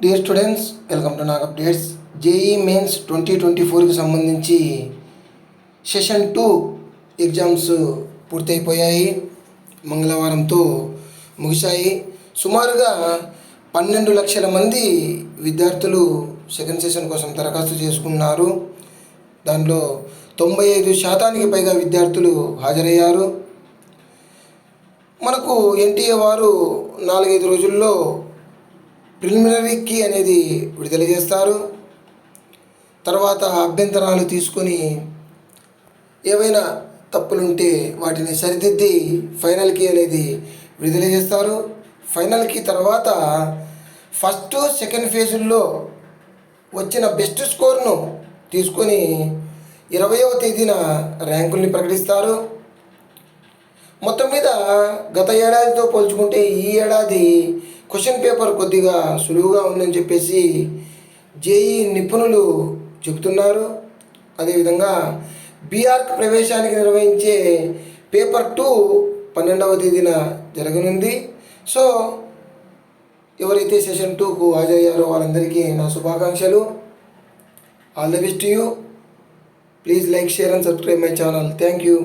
Dear students, welcome to Nag updates. JEE mains 2024కి సంబంధించి session 2 exams పూర్తయిపోయాయి. మంగళవారంతో ముగిశాయి. సుమారుగా 12 లక్షల మంది విద్యార్థులు సెకండ్ సెషన్ కోసం దరఖాస్తు చేసుకున్నారు. దానిలో 95% పైగా విద్యార్థులు హాజరయ్యారు. మనకు ఎన్టీఏ వారు 4-5 రోజుల్లో ప్రిలిమినరీ కీ అనేది విడుదల చేస్తారు. తర్వాత అభ్యంతరాలు తీసుకొని ఏవైనా తప్పులుంటే వాటిని సరిదిద్ది ఫైనల్ కీ అనేది విడుదల చేస్తారు. ఫైనల్ కీ తర్వాత ఫస్ట్ సెకండ్ ఫేజుల్లో వచ్చిన బెస్ట్ స్కోర్ను తీసుకొని 20వ తేదీన ర్యాంకుల్ని ప్రకటిస్తారు. మొత్తం మీద గత ఏడాదితో పోల్చుకుంటే ఈ ఏడాది క్వశ్చన్ పేపర్ కొద్దిగా సులువుగా ఉందని చెప్పేసి జేఈ నిపుణులు చెబుతున్నారు. అదేవిధంగా బీఆర్క్ ప్రవేశానికి నిర్వహించే పేపర్ 2 12వ తేదీన జరగనుంది. సో ఎవరైతే సెషన్ 2కు హాజరయ్యారో వాళ్ళందరికీ నా శుభాకాంక్షలు. All the best to you. Please like, share and subscribe my channel. Thank you.